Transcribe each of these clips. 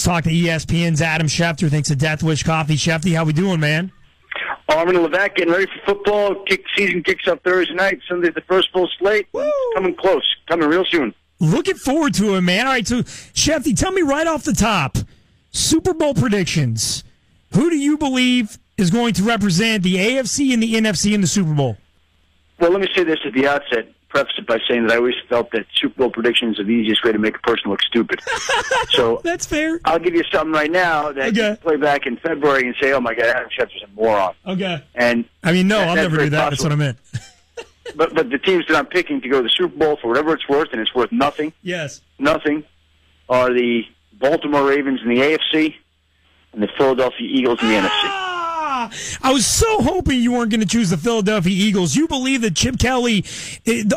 Let's talk to ESPN's Adam Schefter. Thanks to Death Wish Coffee. Shefty, how we doing, man? Armin and Levac getting ready for football. Season kicks up Thursday night. Sunday's the first full slate. Woo! Coming close. Coming real soon. Looking forward to it, man. All right, so, Shefty, tell me right off the top, Super Bowl predictions. Who do you believe is going to represent the AFC and the NFC in the Super Bowl? Well, let me say this at the outset. Preface it by saying that I always felt that Super Bowl predictions are the easiest way to make a person look stupid. So that's fair. I'll give you something right now that you can play back in February and say, "Oh my God, Adam Schefter's a moron." Okay. And no, I'll never do that. Possible. That's what I meant. but the teams that I'm picking to go to the Super Bowl for whatever it's worth, and it's worth nothing. Yes. Nothing, are the Baltimore Ravens in the AFC and the Philadelphia Eagles in the NFC. I was so hoping you weren't going to choose the Philadelphia Eagles. You believe that Chip Kelly,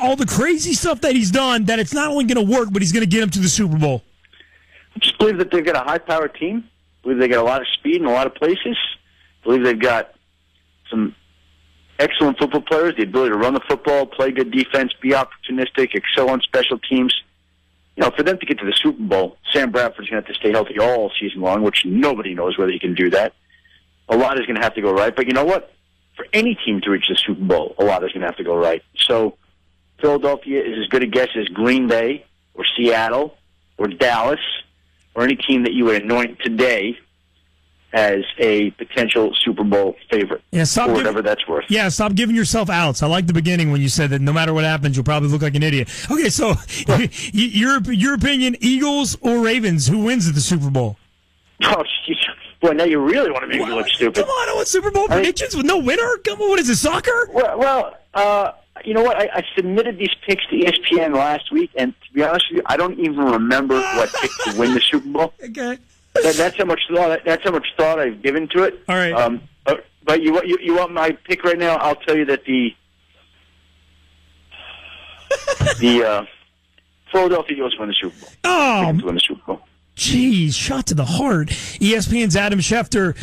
all the crazy stuff that he's done, that it's not only going to work, but he's going to get him to the Super Bowl. I just believe that they've got a high-powered team. I believe they got a lot of speed in a lot of places. I believe they've got some excellent football players, the ability to run the football, play good defense, be opportunistic, excel on special teams. You know, for them to get to the Super Bowl, Sam Bradford's going to have to stay healthy all season long, which nobody knows whether he can do that. A lot is going to have to go right. But you know what? For any team to reach the Super Bowl, a lot is going to have to go right. So Philadelphia is as good a guess as Green Bay or Seattle or Dallas or any team that you would anoint today as a potential Super Bowl favorite, or whatever that's worth. Yeah, stop giving yourself outs. I like the beginning when you said that no matter what happens, you'll probably look like an idiot. Okay, so your opinion, Eagles or Ravens, who wins at the Super Bowl? Oh, boy, now you really want to make me look stupid. Come on, I want Super Bowl predictions with no winner? Come on, what is it, soccer? Well, you know what? I submitted these picks to ESPN last week, and to be honest with you, I don't even remember what pick to win the Super Bowl. Okay. That's how much thought I've given to it. All right. But you want my pick right now? I'll tell you that the Philadelphia Eagles win the Super Bowl. Oh, win the Super Bowl. Jeez, shot to the heart. ESPN's Adam Schefter,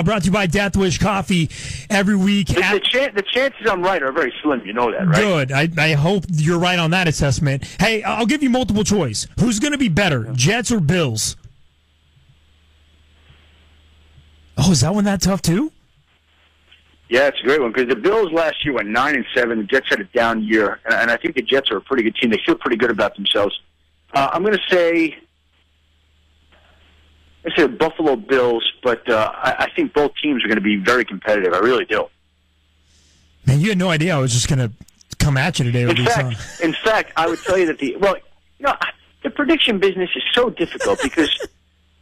brought to you by Death Wish Coffee every week. The chances I'm right are very slim. You know that, right? Good. I hope you're right on that assessment. Hey, I'll give you multiple choice. Who's going to be better, Jets or Bills? Oh, is that one that tough too? Yeah, it's a great one because the Bills last year went 9-7. The Jets had a down year, and I think the Jets are a pretty good team. They feel pretty good about themselves. I'm going to say the Buffalo Bills, but I think both teams are going to be very competitive. I really do. Man, you had no idea I was just going to come at you today with these. In fact, I would tell you that the prediction business is so difficult because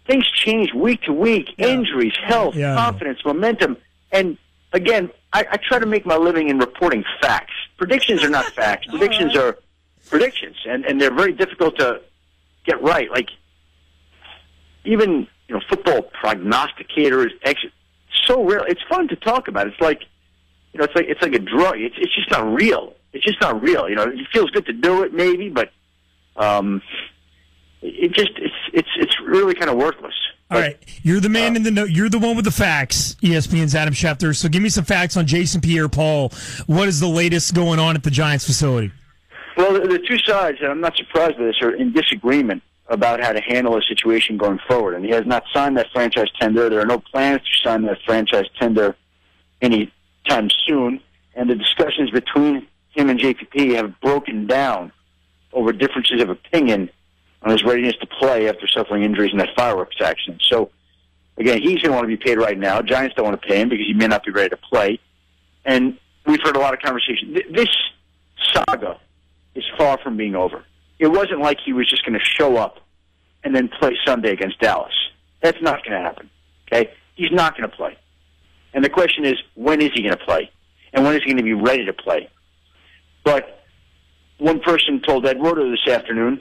things change week to week. Yeah. Injuries, health, confidence, momentum, and again, I try to make my living in reporting facts. Predictions are not facts. Predictions are predictions, and they're very difficult to get right. Like even football prognosticators, so rare. It's fun to talk about. It's like it's like a drug. It's just not real. It's just not real. It feels good to do it, maybe, but it's really kind of worthless. All right, you're the man in the know. You're the one with the facts. ESPN's Adam Schefter. So give me some facts on Jason Pierre Paul. What is the latest going on at the Giants facility? Well, the two sides, and I'm not surprised by this, are in disagreement about how to handle a situation going forward. And he has not signed that franchise tender. There are no plans to sign that franchise tender anytime soon. And the discussions between him and JPP have broken down over differences of opinion on his readiness to play after suffering injuries in that fireworks accident. So, again, he's going to want to be paid right now. Giants don't want to pay him because he may not be ready to play. And we've heard a lot of conversation. This saga is far from being over. It wasn't like he was just going to show up and then play Sunday against Dallas. That's not going to happen. Okay? He's not going to play. And the question is, when is he going to play? And when is he going to be ready to play? But one person told Ed Roto this afternoon,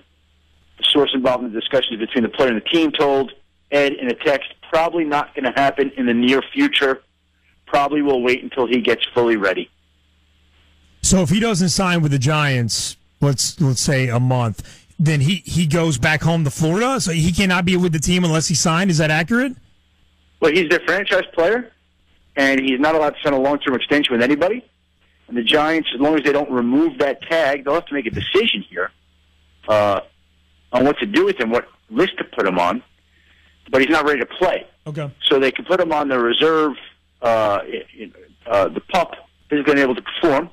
the source involved in the discussions between the player and the team, told Ed in a text, probably not going to happen in the near future. Probably will wait until he gets fully ready. So if he doesn't sign with the Giants, let's say a month, then he goes back home to Florida? So he cannot be with the team unless he signed? Is that accurate? Well, he's their franchise player, and he's not allowed to sign a long-term extension with anybody. And the Giants, as long as they don't remove that tag, they'll have to make a decision here on what to do with him, what list to put him on. but he's not ready to play. Okay. So they can put him on the reserve, the pup, physically unable to perform,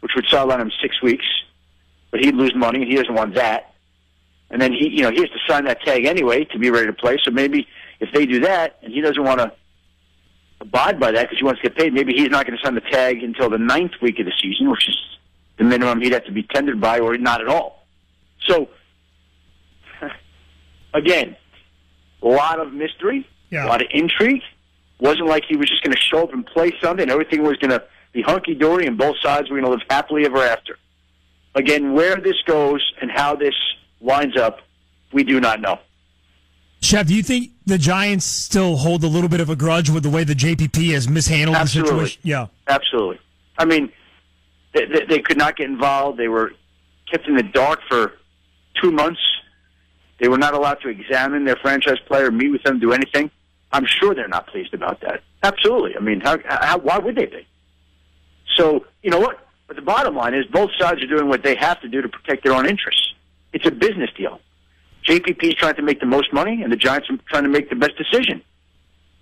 which would sideline him 6 weeks, but he'd lose money, and he doesn't want that. And then he has to sign that tag anyway to be ready to play. So maybe if they do that, and he doesn't want to abide by that because he wants to get paid, maybe he's not going to sign the tag until the 9th week of the season, which is the minimum he'd have to be tendered by, or not at all. So, again, a lot of mystery, a lot of intrigue. Wasn't like he was just going to show up and play Sunday and everything was going to be hunky-dory and both sides were going to live happily ever after. Again, where this goes and how this lines up, we do not know. Chef, do you think the Giants still hold a little bit of a grudge with the way the JPP has mishandled the situation? Yeah. Absolutely. I mean, they could not get involved. They were kept in the dark for 2 months. They were not allowed to examine their franchise player, meet with them, do anything. I'm sure they're not pleased about that. Absolutely. I mean, why would they be? So, you know what? But the bottom line is both sides are doing what they have to do to protect their own interests. It's a business deal. JPP is trying to make the most money, and the Giants are trying to make the best decision,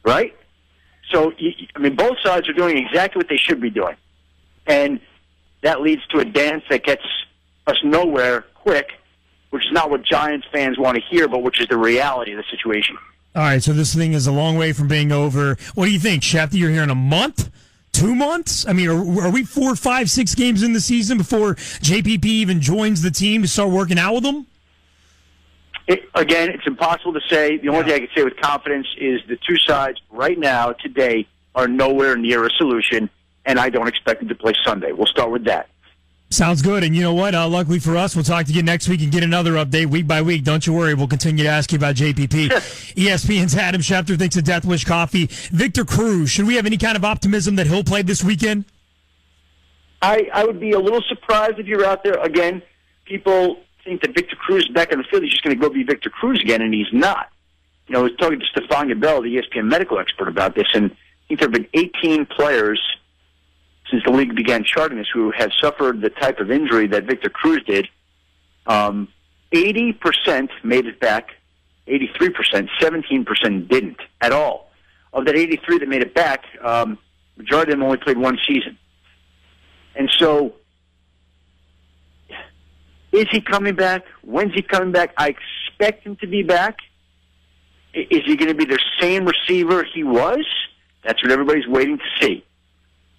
right? So, I mean, both sides are doing exactly what they should be doing. And that leads to a dance that gets us nowhere quick, which is not what Giants fans want to hear, but which is the reality of the situation. All right, so this thing is a long way from being over. What do you think, Schefter? You're here in a month? 2 months? I mean, are we 4, 5, 6 games in the season before JPP even joins the team to start working out with them? Again, it's impossible to say. The only thing I can say with confidence is the two sides right now, today, are nowhere near a solution, and I don't expect them to play Sunday. We'll start with that. Sounds good. And you know what? Luckily for us, we'll talk to you next week and get another update week by week. Don't you worry. We'll continue to ask you about JPP. ESPN's Adam Schefter thinks of Death Wish Coffee. Victor Cruz, should we have any kind of optimism that he'll play this weekend? I would be a little surprised if you're out there. Again, people think that Victor Cruz is back on the field. He's just going to go be Victor Cruz again, and he's not. You know, I was talking to Stefan Gabel, the ESPN medical expert, about this, and I think there have been 18 players since the league began charting this who have suffered the type of injury that Victor Cruz did. 80% made it back, 83%, 17% didn't at all. Of that 83 that made it back, majority of them only played one season. And so, is he coming back? When's he coming back? I expect him to be back. Is he going to be the same receiver he was? That's what everybody's waiting to see.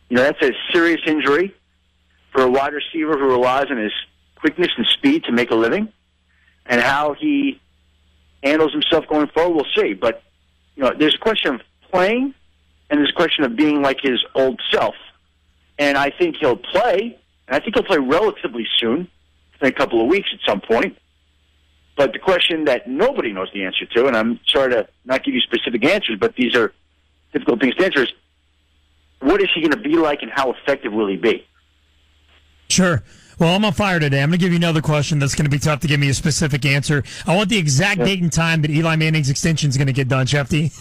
You know, that's a serious injury for a wide receiver who relies on his quickness and speed to make a living. And how he handles himself going forward, we'll see. But, you know, there's a question of playing, and there's a question of being like his old self. And I think he'll play, and I think he'll play relatively soon, in a couple of weeks at some point. But the question that nobody knows the answer to, and I'm sorry to not give you specific answers, but these are difficult things to answer, is what is he going to be like and how effective will he be? Sure. Well, I'm on fire today. I'm going to give you another question that's going to be tough to give me a specific answer. I want the exact date and time that Eli Manning's extension is going to get done, Schefty.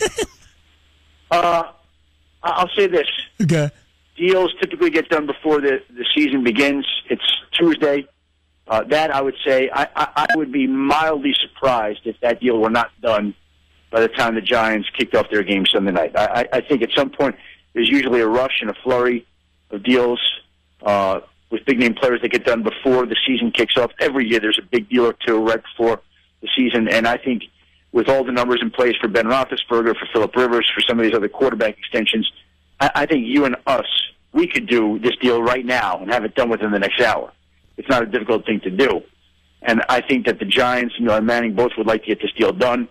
I'll say this. Okay. Deals typically get done before the season begins. It's Tuesday. That I would say, I would be mildly surprised if that deal were not done by the time the Giants kicked off their game Sunday night. I think at some point there's usually a rush and a flurry of deals with big-name players that get done before the season kicks off. Every year there's a big deal or two right before the season, and I think with all the numbers in place for Ben Roethlisberger, for Phillip Rivers, for some of these other quarterback extensions, I think you and us, we could do this deal right now and have it done within the next hour. It's not a difficult thing to do. And I think that the Giants and Eli Manning both would like to get this deal done.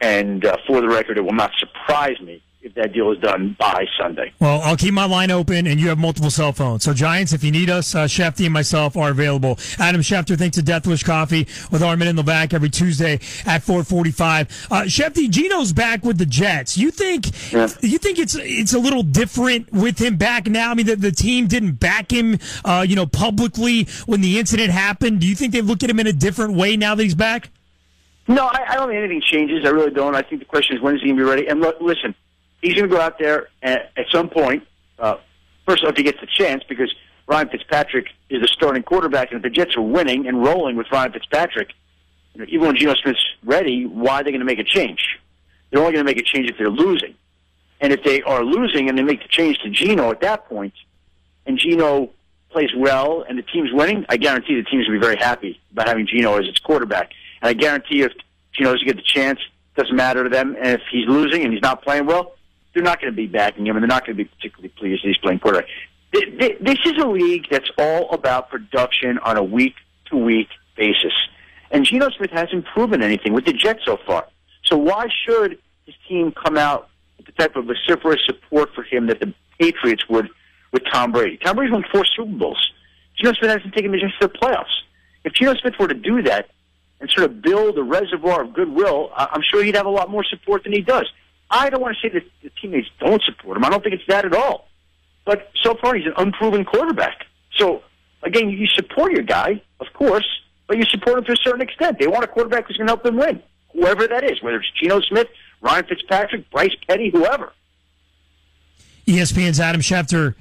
And for the record, it will not surprise me if that deal is done by Sunday. Well, I'll keep my line open, and you have multiple cell phones. So, Giants, if you need us, Schefty and myself are available. Adam Schefter, thanks to Death Wish Coffee with Armin in the back every Tuesday at 4:45. Schefty, Gino's back with the Jets. You think it's a little different with him back now? I mean, the team didn't back him, publicly when the incident happened. Do you think they look at him in a different way now that he's back? No, I don't think anything changes. I really don't. I think the question is, when is he going to be ready? And look, listen, he's going to go out there at some point. First off, if he gets the chance, because Ryan Fitzpatrick is the starting quarterback, and if the Jets are winning and rolling with Ryan Fitzpatrick, even when Geno Smith's ready, why are they going to make a change? they're only going to make a change if they're losing. And if they are losing and they make the change to Geno at that point, and Geno plays well and the team's winning, I guarantee the team's going to be very happy about having Geno as its quarterback. And I guarantee if Geno doesn't get the chance, it doesn't matter to them. And if he's losing and he's not playing well, they're not going to be backing him, and they're not going to be particularly pleased that he's playing quarterback. This is a league that's all about production on a week-to-week basis. And Geno Smith hasn't proven anything with the Jets so far. So why should his team come out with the type of vociferous support for him that the Patriots would with Tom Brady? Tom Brady's won 4 Super Bowls. Geno Smith hasn't taken the Jets to the playoffs. If Geno Smith were to do that and sort of build a reservoir of goodwill, I'm sure he'd have a lot more support than he does. I don't want to say that the teammates don't support him. I don't think it's that at all. But so far, he's an unproven quarterback. So, again, you support your guy, of course, but you support him to a certain extent. They want a quarterback who's going to help them win, whoever that is, whether it's Geno Smith, Ryan Fitzpatrick, Bryce Petty, whoever. ESPN's Adam Schefter.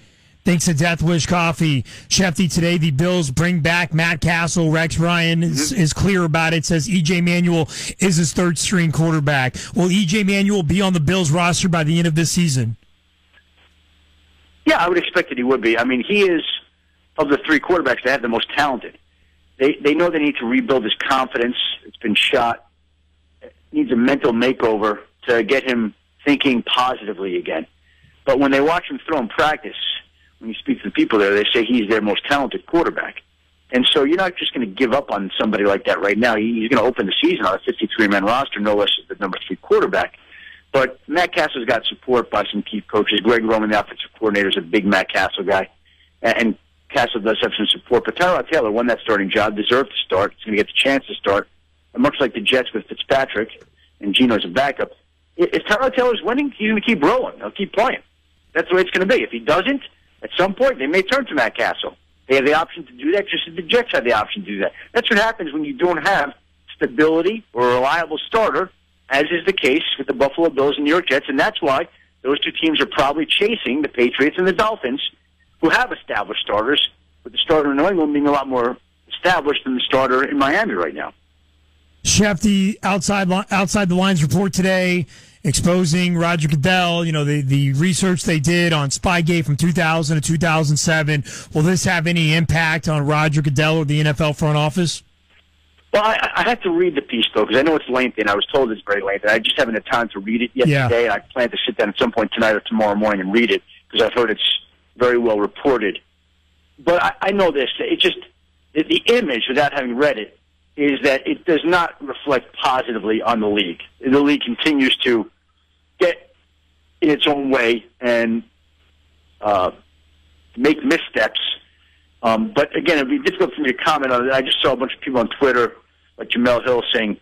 Thanks to Death Wish Coffee. Shefty, today the Bills bring back Matt Castle. Rex Ryan is clear about it, says E.J. Manuel is his third-string quarterback. Will E.J. Manuel be on the Bills roster by the end of this season? Yeah, I would expect that he would be. I mean, he is, of the 3 quarterbacks, they have the most talented. They know they need to rebuild his confidence. It's been shot. It needs a mental makeover to get him thinking positively again. But when they watch him throw in practice, when you speak to the people there, they say he's their most talented quarterback. And so you're not just going to give up on somebody like that right now. He's going to open the season on a 53-man roster, no less than the number 3 quarterback. But Matt Castle's got support by some key coaches. Greg Roman, the offensive coordinator, is a big Matt Castle guy. And Castle does have some support. But Tyrod Taylor won that starting job, deserved to start. He's going to get the chance to start. And much like the Jets with Fitzpatrick and Geno's a backup, if Tyrod Taylor's winning, he's going to keep rolling. He'll keep playing. That's the way it's going to be. If he doesn't, at some point, they may turn to Matt Castle. They have the option to do that, just as the Jets have the option to do that. That's what happens when you don't have stability or a reliable starter, as is the case with the Buffalo Bills and New York Jets, and that's why those 2 teams are probably chasing the Patriots and the Dolphins, who have established starters, with the starter in New England being a lot more established than the starter in Miami right now. Shefty, outside the lines report today, exposing Roger Goodell, the research they did on Spygate from 2000 to 2007. Will this have any impact on Roger Goodell or the NFL front office? Well, I had to read the piece, though, because I know it's lengthy, and I was told it's very lengthy. I just haven't had time to read it yet today, and I plan to sit down at some point tonight or tomorrow morning and read it, because I've heard it's very well reported. But I know this. It just, the image, without having read it, is that it does not reflect positively on the league. The league continues to get in its own way and make missteps. But again, it'd be difficult for me to comment on it. I just saw a bunch of people on Twitter, like Jamel Hill, saying,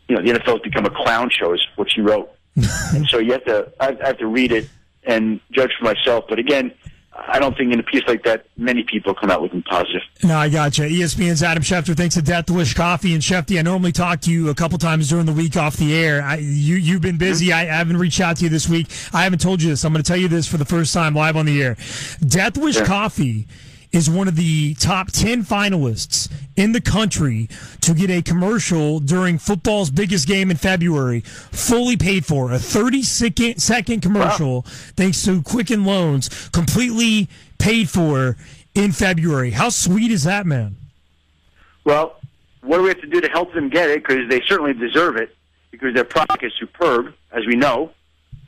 the NFL has become a clown show, is what she wrote. And so I have to read it and judge for myself. But again, I don't think in a piece like that, many people come out looking positive. No, I got you. ESPN's Adam Schefter. Thanks to Death Wish Coffee. And Shefty, I normally talk to you a couple times during the week off the air. You've been busy. I haven't reached out to you this week. I haven't told you this. I'm going to tell you this for the first time live on the air. Death Wish Coffee is one of the top 10 finalists in the country to get a commercial during football's biggest game in February, fully paid for. A 30-second commercial, thanks to Quicken Loans, completely paid for in February. How sweet is that, man? Well, what do we have to do to help them get it? Because they certainly deserve it, because their product is superb, as we know,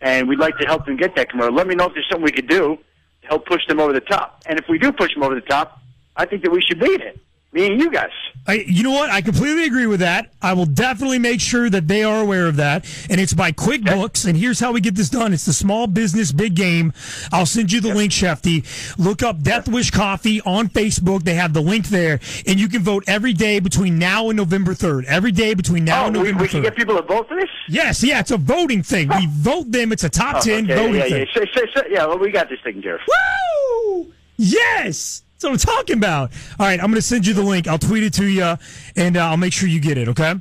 and we'd like to help them get that commercial. Let me know if there's something we could do to help push them over the top. And if we do push them over the top, I think that we should beat it. Me and you guys. You know what? I completely agree with that. I will definitely make sure that they are aware of that. And it's by QuickBooks. And here's how we get this done. It's the Small Business Big Game. I'll send you the link, Shefty. Look up Death Wish Coffee on Facebook. They have the link there. And you can vote every day between now and November 3rd. Every day between now and November 3rd. We can get people to vote for this? Yes, it's a voting thing. We vote them. It's a top 10 voting thing. Well, we got this taken care of. Woo! Yes! That's what I'm talking about. All right, I'm going to send you the link. I'll tweet it to you, and I'll make sure you get it, okay?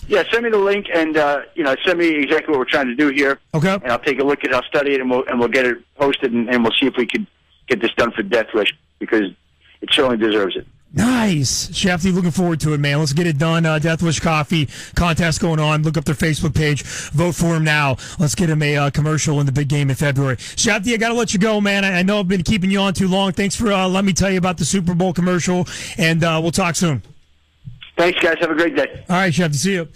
Yeah, send me the link, and send me exactly what we're trying to do here. Okay. And I'll take a look at it, I'll study it, and we'll get it posted, and we'll see if we can get this done for Death Wish, because it certainly deserves it. Nice. Shefty, looking forward to it, man. Let's get it done. Death Wish Coffee contest going on. Look up their Facebook page. Vote for him now. Let's get him a commercial in the big game in February. Shefty, I got to let you go, man. I know I've been keeping you on too long. Thanks for letting me tell you about the Super Bowl commercial, and we'll talk soon. Thanks, guys. Have a great day. All right, Shefty. See you.